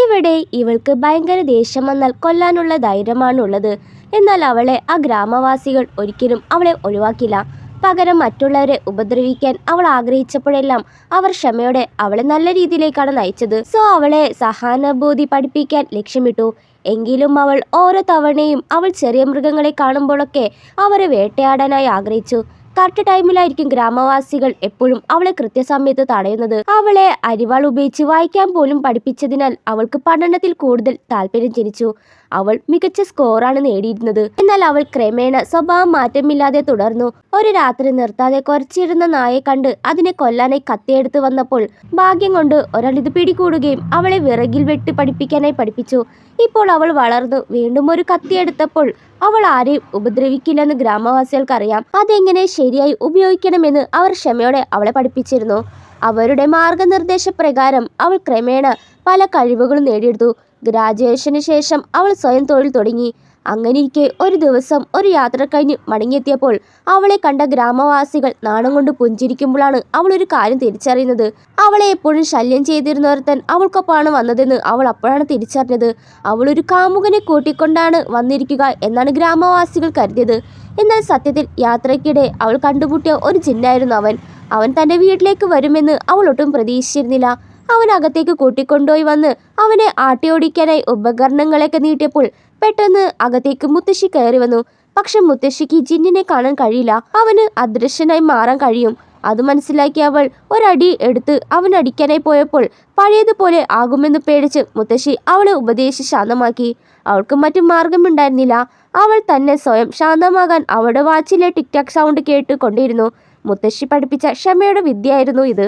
ഇവിടെ ഇവൾക്ക് ഭയങ്കര ദേഷ്യം വന്നാൽ കൊല്ലാനുള്ള ധൈര്യമാണുള്ളത്. എന്നാൽ അവളെ ആ ഗ്രാമവാസികൾ ഒരിക്കലും അവളെ ഒഴിവാക്കില്ല. പകരം മറ്റുള്ളവരെ ഉപദ്രവിക്കാൻ അവൾ ആഗ്രഹിച്ചപ്പോഴെല്ലാം അവർ ക്ഷമയോടെ അവളെ നല്ല രീതിയിലേക്കാണ് നയിച്ചത്. സോ അവളെ സഹാനുഭൂതി പഠിപ്പിക്കാൻ ലക്ഷ്യമിട്ടു. എങ്കിലും അവൾ ഓരോ തവണയും അവൾ ചെറിയ മൃഗങ്ങളെ കാണുമ്പോഴൊക്കെ അവരെ വേട്ടയാടാനായി ആഗ്രഹിച്ചു. കറക്റ്റ് ടൈമിലായിരിക്കും ഗ്രാമവാസികൾ എപ്പോഴും അവളെ കൃത്യസമയത്ത് തടയുന്നത്. അവളെ അരിവാൾ ഉപയോഗിച്ച് വായിക്കാൻ പോലും പഠിപ്പിച്ചതിനാൽ അവൾക്ക് പഠനത്തിൽ കൂടുതൽ താല്പര്യം ജനിച്ചു. അവൾ മികച്ച സ്കോറാണ് നേടിയിരുന്നത്. എന്നാൽ അവൾ ക്രമേണ സ്വഭാവം മാറ്റമില്ലാതെ തുടർന്നു. ഒരു രാത്രി നിർത്താതെ കുറച്ചിരുന്ന നായെ കണ്ട് അതിനെ കൊല്ലാനായി കത്തിയെടുത്ത് വന്നപ്പോൾ ഭാഗ്യം കൊണ്ട് ഒരാൾ ഇത് പിടികൂടുകയും അവളെ വിറകിൽ വെട്ടി പഠിപ്പിക്കാനായി പഠിപ്പിച്ചു. ഇപ്പോൾ അവൾ വളർന്നു വീണ്ടും ഒരു കത്തിയെടുത്തപ്പോൾ അവൾ ആരെയും ഉപദ്രവിക്കില്ലെന്ന് ഗ്രാമവാസികൾക്കറിയാം. അതെങ്ങനെ ശരിയായി ഉപയോഗിക്കണമെന്ന് അവർ ക്ഷമയോടെ അവളെ പഠിപ്പിച്ചിരുന്നു. അവരുടെ മാർഗനിർദ്ദേശപ്രകാരം അവൾ ക്രമേണ പല കഴിവുകളും നേടിയെടുത്തു. ഗ്രാജുവേഷന് ശേഷം അവൾ സ്വയം തൊഴിൽ തുടങ്ങി. അങ്ങനെയിരിക്കെ ഒരു ദിവസം ഒരു യാത്ര കഴിഞ്ഞ് മടങ്ങിയെത്തിയപ്പോൾ അവളെ കണ്ട ഗ്രാമവാസികൾ നാണം കൊണ്ട് പുഞ്ചിരിക്കുമ്പോഴാണ് അവൾ ഒരു കാര്യം തിരിച്ചറിയുന്നത്. അവളെ എപ്പോഴും ശല്യം ചെയ്തിരുന്നൊരുത്തൻ അവൾക്കൊപ്പമാണ് വന്നതെന്ന് അവൾ അപ്പോഴാണ് തിരിച്ചറിഞ്ഞത്. അവൾ ഒരു കാമുകനെ കൂട്ടിക്കൊണ്ടാണ് വന്നിരിക്കുക എന്നാണ് ഗ്രാമവാസികൾ കരുതിയത്. എന്നാൽ സത്യത്തിൽ യാത്രയ്ക്കിടെ അവൾ കണ്ടുമുട്ടിയ ഒരു ജിന്നായിരുന്നു അവൻ. അവൻ തൻ്റെ വീട്ടിലേക്ക് വരുമെന്ന് അവൾ ഒട്ടും പ്രതീക്ഷിച്ചിരുന്നില്ല. അവൻ അകത്തേക്ക് കൂട്ടിക്കൊണ്ടുപോയി വന്ന് അവനെ ആട്ടിയോടിക്കാനായി ഉപകരണങ്ങളൊക്കെ നീട്ടിയപ്പോൾ പെട്ടെന്ന് അകത്തേക്ക് മുത്തശ്ശി കയറി വന്നു. പക്ഷെ മുത്തശ്ശിക്ക് ജിന്നിനെ കാണാൻ കഴിയില്ല. അവന് അദൃശ്യനായി മാറാൻ കഴിയും. അത് മനസ്സിലാക്കി അവൾ ഒരടി എടുത്ത് അവൻ അടിക്കാനായി പോയപ്പോൾ പഴയതുപോലെ ആകുമെന്ന് പേടിച്ച് മുത്തശ്ശി അവളെ ഉപദേശിച്ച് ശാന്തമാക്കി. അവൾക്ക് മറ്റു മാർഗമുണ്ടായിരുന്നില്ല. അവൾ തന്നെ സ്വയം ശാന്തമാകാൻ അവളുടെ വാച്ചിലെ ടിക് ടാക് സൗണ്ട് കേട്ട് കൊണ്ടിരുന്നു. മുത്തശ്ശി പഠിപ്പിച്ച ക്ഷമയുടെ വിദ്യയായിരുന്നു ഇത്.